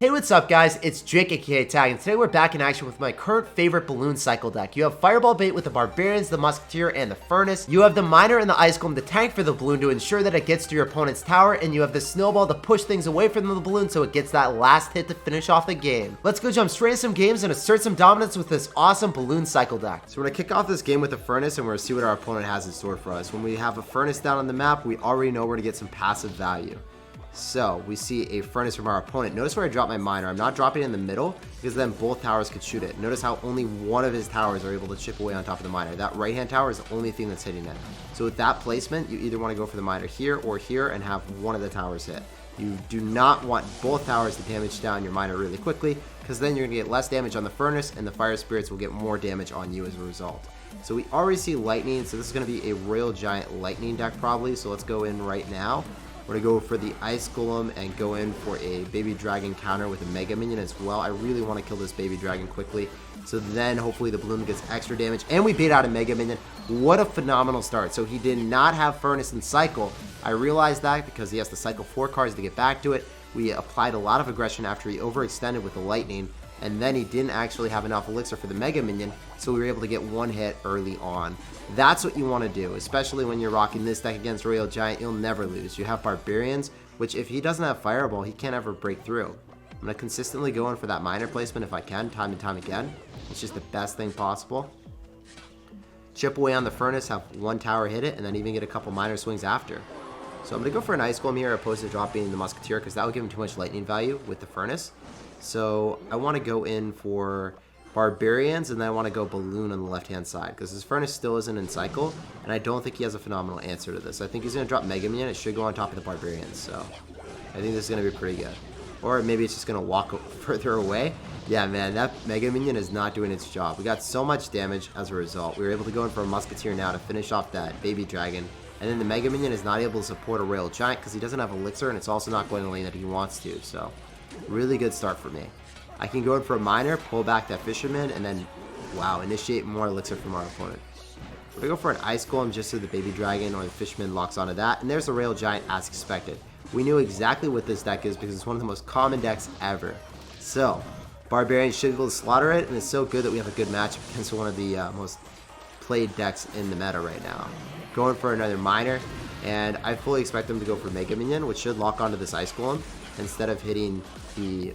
Hey, what's up guys? It's Jake aka Tag, and today we're back in action with my current favorite balloon cycle deck. You have Fireball Bait with the Barbarians, the Musketeer, and the Furnace. You have the Miner and the Ice Golem to tank for the balloon to ensure that it gets to your opponent's tower, and you have the Snowball to push things away from the balloon so it gets that last hit to finish off the game. Let's go jump straight into some games and assert some dominance with this awesome balloon cycle deck. So we're gonna kick off this game with the Furnace, and we're gonna see what our opponent has in store for us. When we have a Furnace down on the map, we already know we're gonna get some passive value. So we see a Furnace from our opponent. Notice where I drop my Miner. I'm not dropping it in the middle because then both towers could shoot it. Notice how only one of his towers are able to chip away on top of the Miner. That right hand tower is the only thing that's hitting it. So with that placement, you either want to go for the Miner here or here and have one of the towers hit. You do not want both towers to damage down your Miner really quickly, because then you're going to get less damage on the Furnace and the Fire Spirits will get more damage on you as a result. So we already see Lightning, so this is going to be a Royal Giant Lightning deck probably. So let's go in right now. We're going to go for the Ice Golem and go in for a Baby Dragon counter with a Mega Minion as well. I really want to kill this Baby Dragon quickly, so then hopefully the balloon gets extra damage. And we bait out a Mega Minion. What a phenomenal start. So he did not have Furnace and Cycle. I realized that because he has to cycle 4 cards to get back to it. We applied a lot of aggression after he overextended with the Lightning, and then he didn't actually have enough Elixir for the Mega Minion, so we were able to get one hit early on. That's what you want to do, especially when you're rocking this deck against Royal Giant. You'll never lose. You have Barbarians, which if he doesn't have Fireball, he can't ever break through. I'm going to consistently go in for that Miner placement if I can, time and time again. It's just the best thing possible. Chip away on the Furnace, have one tower hit it, and then even get a couple Miner swings after. So I'm going to go for an Ice Golem here opposed to dropping the Musketeer, because that would give him too much Lightning value with the Furnace. So I want to go in for Barbarians, and then I want to go Balloon on the left-hand side, because his Furnace still isn't in cycle, and I don't think he has a phenomenal answer to this. I think he's going to drop Mega Minion. It should go on top of the Barbarians, so I think this is going to be pretty good. Or maybe it's just going to walk further away. Yeah, man, that Mega Minion is not doing its job. We got so much damage as a result. We were able to go in for a Musketeer now to finish off that Baby Dragon, and then the Mega Minion is not able to support a Royal Giant because he doesn't have Elixir, and it's also not going the lane that he wants to, so really good start for me. I can go in for a Miner, pull back that Fisherman, and then, wow, initiate more Elixir from our opponent. We're going to go for an Ice Golem just so the Baby Dragon or the Fisherman locks onto that, and there's the Royal Giant as expected. We knew exactly what this deck is because it's one of the most common decks ever. So, Barbarian should be able to slaughter it, and it's so good that we have a good matchup against one of the most played decks in the meta right now. Going for another Miner, and I fully expect them to go for Mega Minion, which should lock onto this Ice Golem instead of hitting the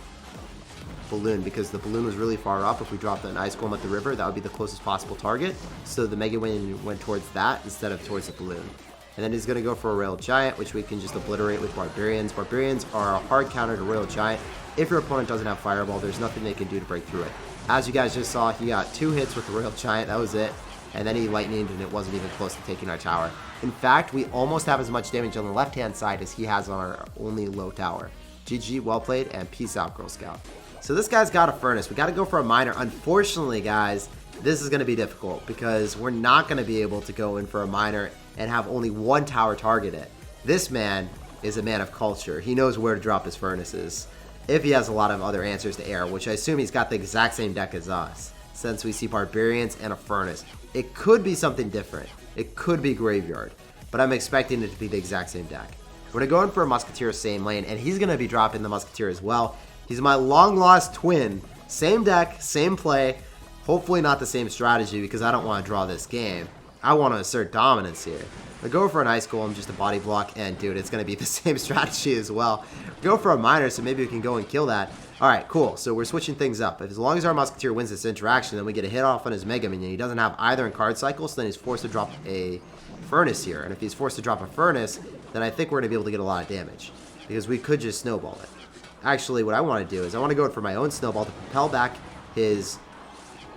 Balloon, because the Balloon was really far up. If we dropped an Ice Golem at the river, that would be the closest possible target, so the Mega Minion went towards that instead of towards the Balloon. And then he's going to go for a Royal Giant, which we can just obliterate with Barbarians. Barbarians are a hard counter to Royal Giant. If your opponent doesn't have Fireball, there's nothing they can do to break through it. As you guys just saw, he got 2 hits with the Royal Giant, that was it, and then he Lightninged and it wasn't even close to taking our tower. In fact, we almost have as much damage on the left hand side as he has on our only low tower. GG, well played, and peace out, Girl Scout. So this guy's got a Furnace. We got to go for a Miner. Unfortunately, guys, this is going to be difficult because we're not going to be able to go in for a Miner and have only one tower target it. This man is a man of culture. He knows where to drop his Furnaces if he has a lot of other answers to air, which I assume he's got the exact same deck as us, since we see Barbarians and a Furnace. It could be something different. It could be Graveyard, but I'm expecting it to be the exact same deck. We're going to go in for a Musketeer same lane, and he's going to be dropping the Musketeer as well. He's my long-lost twin. Same deck, same play. Hopefully not the same strategy because I don't want to draw this game. I want to assert dominance here. I go for an Ice Golem, just a body block, and dude, it's going to be the same strategy as well. Go for a Miner, so maybe we can go and kill that. Alright, cool. So we're switching things up. As long as our Musketeer wins this interaction, then we get a hit off on his Mega Minion. He doesn't have either in card cycle, so then he's forced to drop a Furnace here. And if he's forced to drop a Furnace, then I think we're going to be able to get a lot of damage, because we could just snowball it. Actually, what I want to do is I want to go in for my own Snowball to propel back his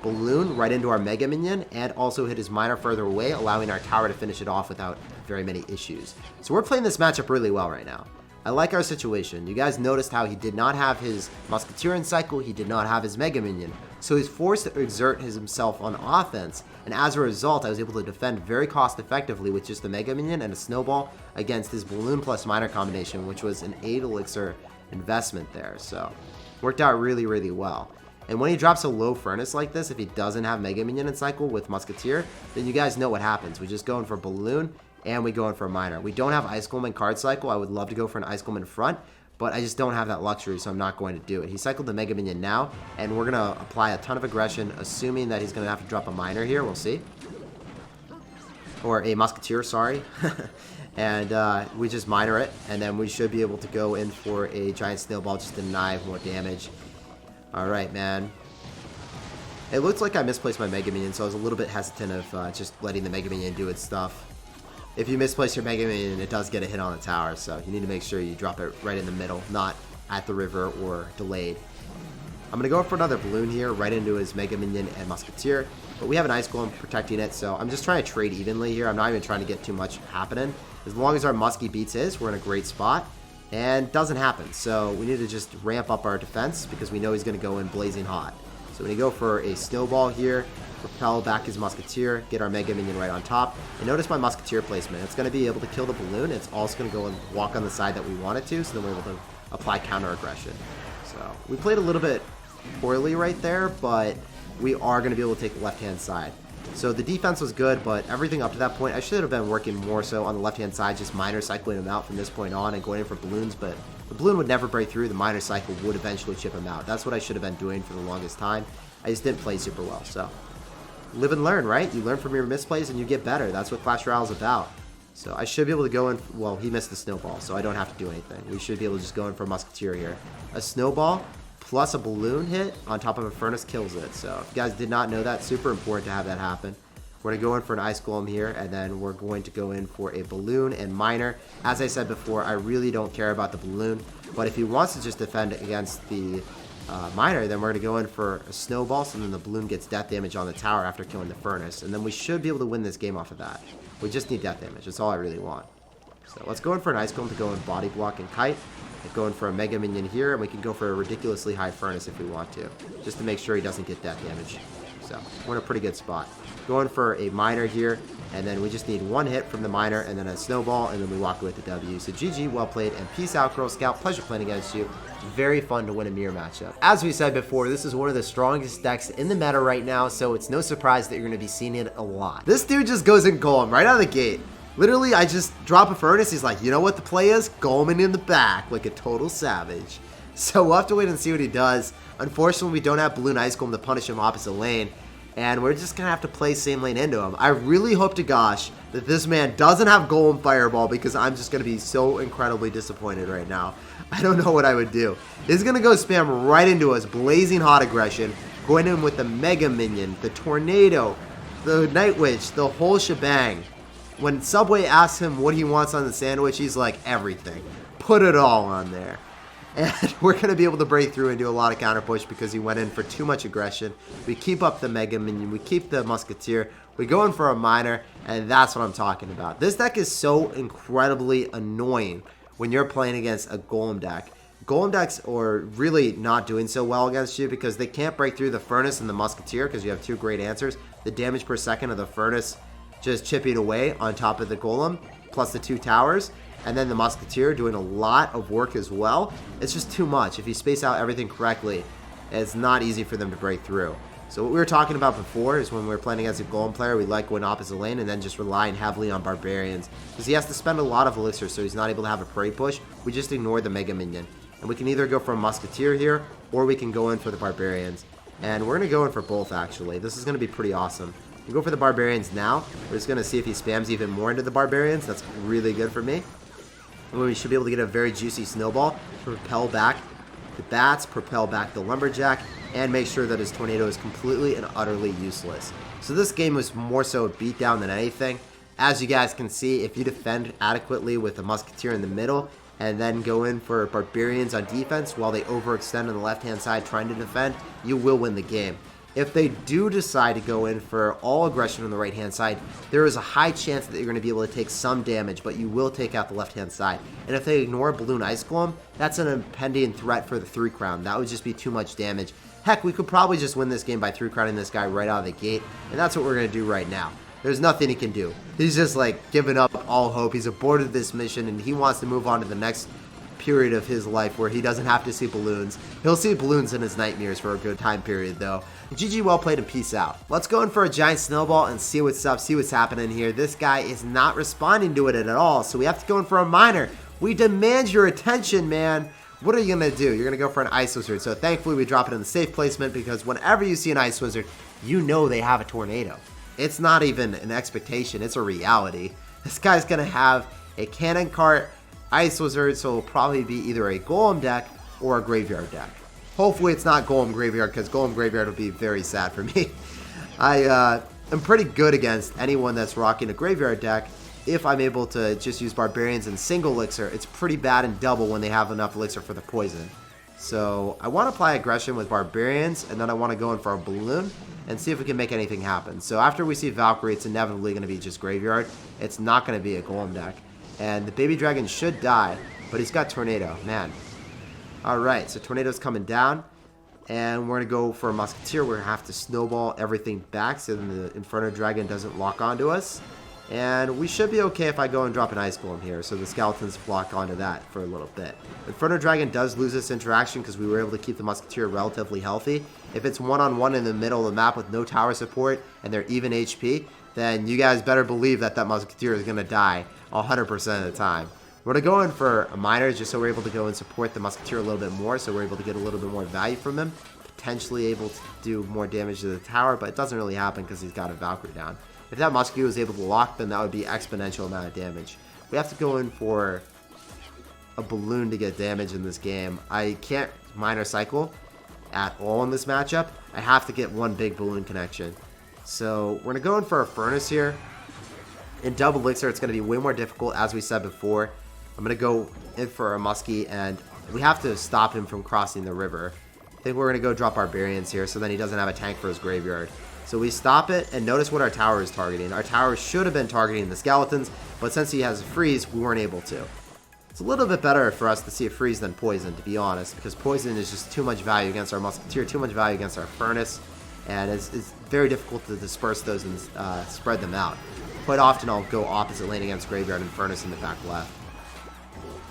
Balloon right into our Mega Minion and also hit his Miner further away, allowing our tower to finish it off without very many issues. So we're playing this matchup really well right now. I like our situation. You guys noticed how he did not have his Musketeer in cycle, he did not have his Mega Minion. So he's forced to exert himself on offense, and as a result, I was able to defend very cost effectively with just the Mega Minion and a Snowball against his Balloon plus Miner combination, which was an 8 Elixir investment there. So worked out really, really well. And when he drops a low Furnace like this, if he doesn't have Mega Minion in cycle with Musketeer, then you guys know what happens. We just go in for Balloon and we go in for a Miner. We don't have Ice Golem in card cycle. I would love to go for an Ice Golem in front, but I just don't have that luxury, so I'm not going to do it. He cycled the Mega Minion now, and we're going to apply a ton of aggression, assuming that he's going to have to drop a Miner here. We'll see. Or a Musketeer, sorry. And we just Miner it, and then we should be able to go in for a Giant Snowball just to deny more damage. Alright, man. It looks like I misplaced my Mega Minion, so I was a little bit hesitant of just letting the Mega Minion do its stuff. If you misplace your Mega Minion, it does get a hit on the tower, so you need to make sure you drop it right in the middle, not at the river or delayed. I'm going to go for another Balloon here, right into his Mega Minion and Musketeer, but we have an Ice Golem protecting it, so I'm just trying to trade evenly here. I'm not even trying to get too much happening. As long as our Muskie beats his, we're in a great spot, and doesn't happen, so we need to just ramp up our defense because we know he's going to go in blazing hot. So when you go for a Snowball here, propel back his Musketeer, get our Mega Minion right on top. And notice my Musketeer placement. It's going to be able to kill the Balloon. It's also going to go and walk on the side that we want it to, so then we're able to apply counter aggression. So we played a little bit poorly right there, but we are going to be able to take the left-hand side. So the defense was good, but everything up to that point, I should have been working more so on the left-hand side, just Miner cycling him out from this point on and going in for Balloons, but the Balloon would never break through. The Miner cycle would eventually chip him out. That's what I should have been doing for the longest time. I just didn't play super well, so live and learn, right? You learn from your misplays and you get better. That's what Clash Royale is about. So I should be able to go in, well, he missed the Snowball, so I don't have to do anything. We should be able to just go in for a Musketeer here. A Snowball plus a Balloon hit on top of a Furnace kills it. So if you guys did not know that, super important to have that happen. We're going to go in for an Ice Golem here, and then we're going to go in for a Balloon and Miner. As I said before, I really don't care about the Balloon, but if he wants to just defend against the Miner, then we're going to go in for a Snowball, so then the Balloon gets death damage on the tower after killing the Furnace, and then we should be able to win this game off of that. We just need death damage. That's all I really want. So let's go in for an Ice Golem to go in Body Block and Kite. And go in for a Mega Minion here, and we can go for a ridiculously high Furnace if we want to, just to make sure he doesn't get death damage. So we're in a pretty good spot. Going for a Miner here, and then we just need one hit from the Miner, and then a Snowball, and then we walk away with the W. So GG, well played, and peace out, Girl Scout. Pleasure playing against you. Very fun to win a mirror matchup. As we said before, this is one of the strongest decks in the meta right now, so it's no surprise that you're going to be seeing it a lot. This dude just goes in Golem right out of the gate. Literally, I just drop a Furnace. He's like, you know what the play is? Golem in the back, like a total savage. So we'll have to wait and see what he does. Unfortunately, we don't have Balloon Ice Golem to punish him opposite lane, and we're just going to have to play same lane into him. I really hope to gosh that this man doesn't have Golem Fireball, because I'm just going to be so incredibly disappointed right now. I don't know what I would do. He's going to go spam right into us, blazing hot aggression, going in with the Mega Minion, the Tornado, the Night Witch, the whole shebang. When Subway asks him what he wants on the sandwich, he's like, everything. Put it all on there. And we're going to be able to break through and do a lot of counter push because he went in for too much aggression. We keep up the Mega Minion. We keep the Musketeer. We go in for a Miner, and that's what I'm talking about. This deck is so incredibly annoying when you're playing against a Golem deck. Golem decks are really not doing so well against you because they can't break through the Furnace and the Musketeer because you have two great answers. The damage per second of the Furnace just chipping away on top of the Golem, plus the two towers, and then the Musketeer doing a lot of work as well. It's just too much. If you space out everything correctly, it's not easy for them to break through. So what we were talking about before is when we were playing against a Golem player, we like going opposite lane and then just relying heavily on Barbarians, because he has to spend a lot of Elixir, so he's not able to have a Prey push. We just ignore the Mega Minion. And we can either go for a Musketeer here, or we can go in for the Barbarians. And we're going to go in for both, actually. This is going to be pretty awesome. We go for the Barbarians now. We're just going to see if he spams even more into the Barbarians. That's really good for me. And we should be able to get a very juicy Snowball, propel back the Bats, propel back the Lumberjack, and make sure that his Tornado is completely and utterly useless. So this game was more so a beatdown than anything. As you guys can see, if you defend adequately with a Musketeer in the middle, and then go in for Barbarians on defense while they overextend on the left-hand side trying to defend, you will win the game. If they do decide to go in for all aggression on the right-hand side, there is a high chance that you're going to be able to take some damage, but you will take out the left-hand side. And if they ignore Balloon Ice Golem, that's an impending threat for the 3-crown. That would just be too much damage. Heck, we could probably just win this game by 3-crowning this guy right out of the gate, and that's what we're going to do right now. There's nothing he can do. He's just like giving up all hope. He's aborted this mission, and he wants to move on to the next period of his life where he doesn't have to see balloons. He'll see balloons in his nightmares for a good time period, though. GG, well played, and peace out. Let's go in for a giant snowball and see what's up, see what's happening here. This guy is not responding to it at all, so we have to go in for a Miner. We demand your attention, man. what are you going to do? You're going to go for an Ice Wizard. So thankfully we drop it in the safe placement, because whenever you see an Ice Wizard, you know they have a Tornado. It's not even an expectation, it's a reality. This guy's going to have a Cannon Cart, Ice Wizard, so it'll probably be either a Golem deck or a Graveyard deck. Hopefully it's not Golem Graveyard, because Golem Graveyard would be very sad for me. I'm pretty good against anyone that's rocking a Graveyard deck. If I'm able to just use Barbarians in single elixir, it's pretty bad in double when they have enough elixir for the poison. So I want to apply aggression with Barbarians, and then I want to go in for a Balloon and see if we can make anything happen. So after we see Valkyrie, it's inevitably going to be just Graveyard. It's not going to be a Golem deck. And the Baby Dragon should die, but he's got Tornado. Man. Alright, so Tornado's coming down. And we're going to go for a Musketeer. We're going to have to snowball everything back so then the Inferno Dragon doesn't lock onto us. And we should be okay if I go and drop an Ice Golem here, so the Skeletons block onto that for a little bit. Inferno Dragon does lose this interaction because we were able to keep the Musketeer relatively healthy. If it's one-on-one in the middle of the map with no tower support and they're even HP, then you guys better believe that that Musketeer is going to die 100% of the time. We're going to go in for a Miner just so we're able to go and support the Musketeer a little bit more, so we're able to get a little bit more value from him. Potentially able to do more damage to the tower, but it doesn't really happen because he's got a Valkyrie down. If that Musketeer was able to lock, then that would be exponential amount of damage. We have to go in for a Balloon to get damage in this game. I can't Miner Cycle at all in this matchup. I have to get one big Balloon connection. So we're going to go in for a Furnace here. In double elixir, it's going to be way more difficult, as we said before. I'm going to go in for a Muskie, and we have to stop him from crossing the river. I think we're going to go drop Barbarians here, so then he doesn't have a tank for his Graveyard. So we stop it, and notice what our tower is targeting. Our tower should have been targeting the Skeletons, but since he has a Freeze, we weren't able to. It's a little bit better for us to see a Freeze than Poison, to be honest, because Poison is just too much value against our Musketeer, too much value against our Furnace, and it's very difficult to disperse those and spread them out. Quite often I'll go opposite lane against Graveyard and Furnace in the back left.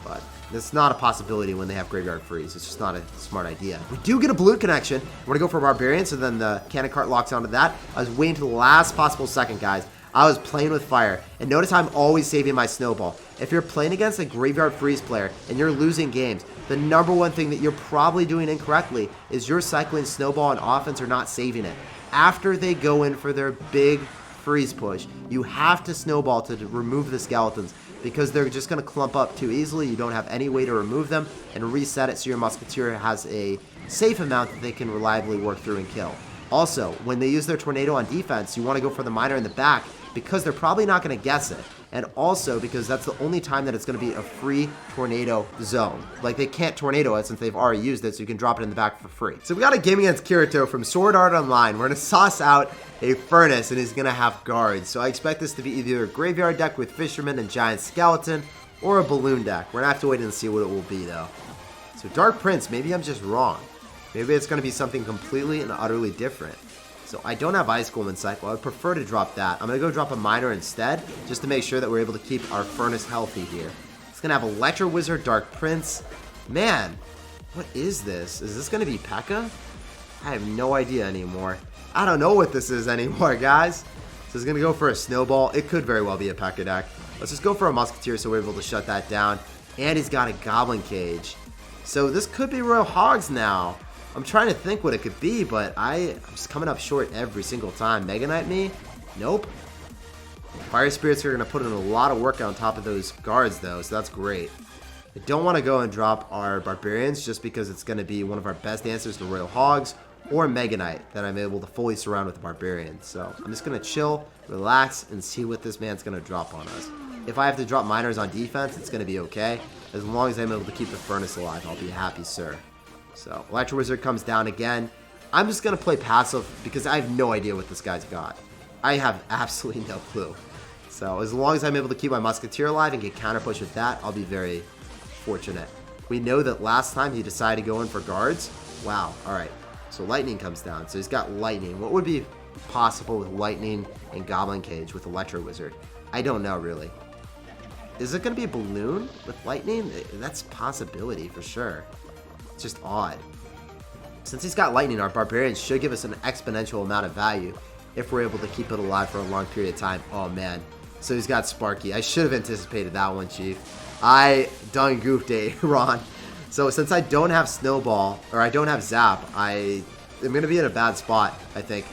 But it's not a possibility when they have Graveyard Freeze. It's just not a smart idea. We do get a Balloon connection. We're going to go for Barbarian, so then the Cannon Cart locks onto that. I was waiting to the last possible second, guys. I was playing with fire. And notice how I'm always saving my Snowball. If you're playing against a Graveyard Freeze player and you're losing games, the number one thing that you're probably doing incorrectly is you're cycling Snowball on offense or not saving it. After they go in for their big Freeze push, you have to Snowball to remove the Skeletons, because they're just going to clump up too easily. You don't have any way to remove them and reset it so your Musketeer has a safe amount that they can reliably work through and kill. Also, when they use their Tornado on defense, you want to go for the Miner in the back, because they're probably not going to guess it. And also because that's the only time that it's going to be a free Tornado zone. Like, they can't Tornado it since they've already used it, so you can drop it in the back for free. So we got a game against Kirito from Sword Art Online. We're going to sauce out a Furnace, and he's going to have guards. So I expect this to be either a Graveyard deck with Fisherman and Giant Skeleton, or a Balloon deck. We're going to have to wait and see what it will be, though. So Dark Prince, maybe I'm just wrong. Maybe it's going to be something completely and utterly different. So I don't have Ice Golem in cycle. I would prefer to drop that. I'm going to go drop a Miner instead, just to make sure that we're able to keep our Furnace healthy here. It's going to have Electro Wizard, Dark Prince. Man, what is this? Is this going to be P.E.K.K.A? I have no idea anymore. I don't know what this is anymore, guys. So it's going to go for a Snowball. It could very well be a P.E.K.K.A deck. Let's just go for a Musketeer so we're able to shut that down. And he's got a Goblin Cage. So this could be Royal Hogs now. I'm trying to think what it could be, but I'm just coming up short every single time. Mega Knight me? Nope. Fire Spirits are going to put in a lot of work on top of those guards, though, so that's great. I don't want to go and drop our Barbarians just because it's going to be one of our best answers to Royal Hogs or Mega Knight that I'm able to fully surround with the Barbarians. So I'm just going to chill, relax, and see what this man's going to drop on us. If I have to drop Miners on defense, it's going to be okay. As long as I'm able to keep the Furnace alive, I'll be happy, sir. So, Electro Wizard comes down again. I'm just going to play passive because I have no idea what this guy's got. I have absolutely no clue. So, as long as I'm able to keep my Musketeer alive and get counter push with that, I'll be very fortunate. We know that last time he decided to go in for guards. Wow, alright. So, Lightning comes down. So, he's got Lightning. What would be possible with Lightning and Goblin Cage with Electro Wizard? I don't know, really. Is it going to be a Balloon with Lightning? That's a possibility for sure. It's just odd. Since he's got Lightning, our Barbarians should give us an exponential amount of value if we're able to keep it alive for a long period of time. Oh, man. So he's got Sparky. I should have anticipated that one, Chief. I done goofed it, Ron. So since I don't have Snowball, or I don't have Zap, I'm going to be in a bad spot, I think.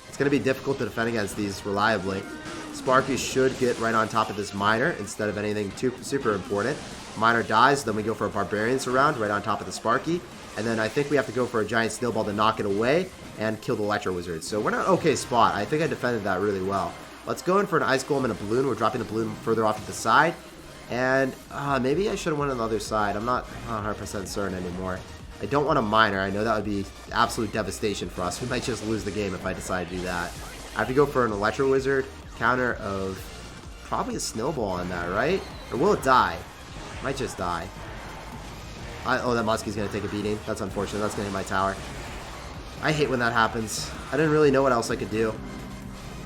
It's going to be difficult to defend against these reliably. Sparky should get right on top of this Miner instead of anything super important. Miner dies, then we go for a Barbarian Surround right on top of the Sparky. And then I think we have to go for a Giant Snowball to knock it away and kill the Electro Wizard. So we're in an okay spot. I think I defended that really well. Let's go in for an Ice Golem and a Balloon. We're dropping the Balloon further off to the side. And maybe I should have went on the other side. I'm not 100% certain anymore. I don't want a Miner. I know that would be absolute devastation for us. We might just lose the game if I decide to do that. I have to go for an Electro Wizard counter of probably a Snowball on that, right? Or will it die? Might just die. Oh, that Muskie's going to take a beating. That's unfortunate. That's going to hit my tower. I hate when that happens. I didn't really know what else I could do.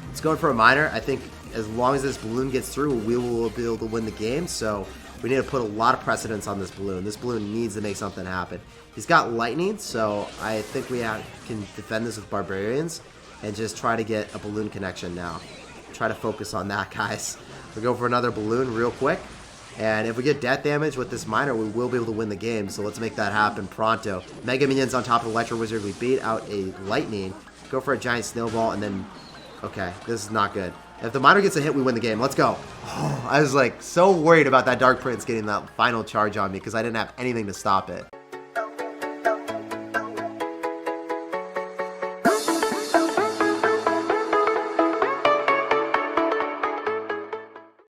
Let's go in for a Miner. I think as long as this Balloon gets through, we will be able to win the game. So we need to put a lot of precedence on this Balloon. This Balloon needs to make something happen. He's got Lightning, so I think we can defend this with Barbarians and just try to get a Balloon connection now. Try to focus on that, guys. We'll go for another Balloon real quick. And if we get death damage with this Miner, we will be able to win the game. So let's make that happen pronto. Mega Minions on top of the Electro Wizard. We beat out a Lightning. Go for a Giant Snowball and then... Okay, this is not good. If the Miner gets a hit, we win the game. Let's go. Oh, I was like so worried about that Dark Prince getting that final charge on me because I didn't have anything to stop it.